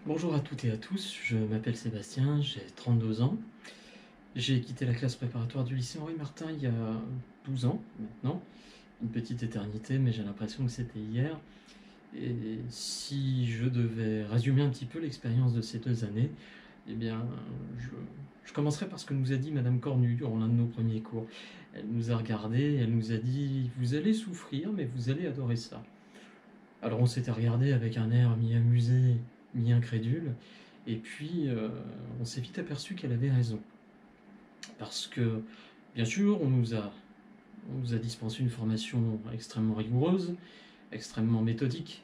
Bonjour à toutes et à tous, je m'appelle Sébastien, j'ai 32 ans. J'ai quitté la classe préparatoire du lycée Henri Martin il y a 12 ans maintenant, une petite éternité, mais j'ai l'impression que c'était hier. Et si je devais résumer un petit peu l'expérience de ces 2 années, eh bien, je, je commencerai par ce que nous a dit Madame Cornu durant l'un de nos premiers cours. Elle nous a regardés, elle nous a dit « Vous allez souffrir, mais vous allez adorer ça ». Alors on s'était regardé avec un air mi-amusé, mi-incrédule, et puis on s'est vite aperçu qu'elle avait raison. Parce que, bien sûr, on nous a dispensé une formation extrêmement rigoureuse, extrêmement méthodique,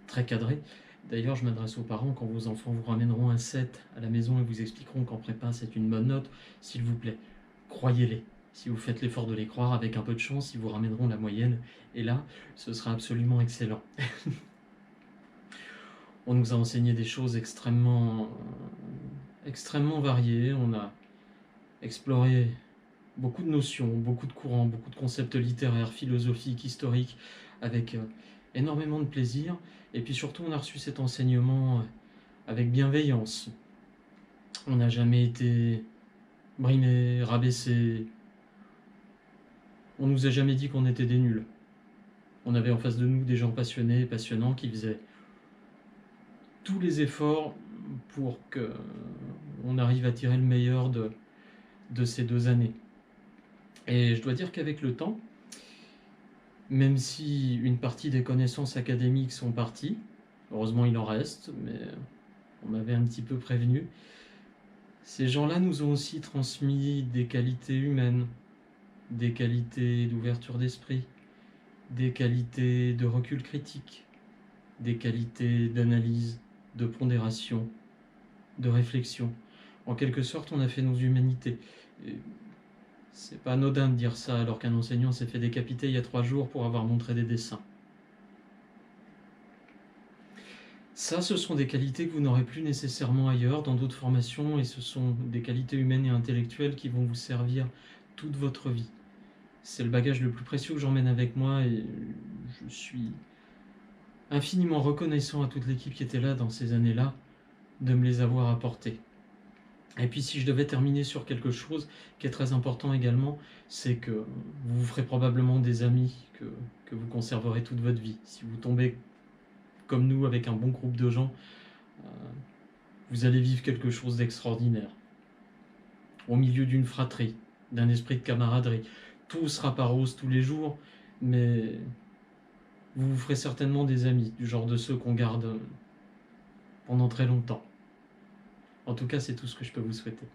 très cadrée. D'ailleurs, je m'adresse aux parents, quand vos enfants vous ramèneront un 7 à la maison et vous expliqueront qu'en prépa c'est une bonne note, s'il vous plaît, croyez-les. Si vous faites l'effort de les croire, avec un peu de chance, ils vous ramèneront la moyenne, et là, ce sera absolument excellent. On nous a enseigné des choses extrêmement variées. On a exploré beaucoup de notions, beaucoup de courants, beaucoup de concepts littéraires, philosophiques, historiques, avec énormément de plaisir. Et puis surtout, on a reçu cet enseignement avec bienveillance. On n'a jamais été brimé, rabaissé. On nous a jamais dit qu'on était des nuls. On avait en face de nous des gens passionnés, passionnants, qui faisaient tous les efforts pour qu'on arrive à tirer le meilleur de ces 2 années. Et je dois dire qu'avec le temps, même si une partie des connaissances académiques sont parties, heureusement il en reste, mais on m'avait un petit peu prévenu, ces gens-là nous ont aussi transmis des qualités humaines, des qualités d'ouverture d'esprit, des qualités de recul critique, des qualités d'analyse, de pondération, de réflexion. En quelque sorte, on a fait nos humanités. Et c'est pas anodin de dire ça alors qu'un enseignant s'est fait décapiter il y a 3 jours pour avoir montré des dessins. Ça, ce sont des qualités que vous n'aurez plus nécessairement ailleurs, dans d'autres formations, et ce sont des qualités humaines et intellectuelles qui vont vous servir toute votre vie. C'est le bagage le plus précieux que j'emmène avec moi, et je suis infiniment reconnaissant à toute l'équipe qui était là dans ces années-là de me les avoir apportés. Et puis si je devais terminer sur quelque chose qui est très important également, c'est que vous vous ferez probablement des amis que vous conserverez toute votre vie. Si vous tombez comme nous avec un bon groupe de gens, euh, vous allez vivre quelque chose d'extraordinaire. Au milieu d'une fratrie, d'un esprit de camaraderie. Tout sera pas rose tous les jours, mais vous vous ferez certainement des amis, du genre de ceux qu'on garde pendant très longtemps. En tout cas, c'est tout ce que je peux vous souhaiter.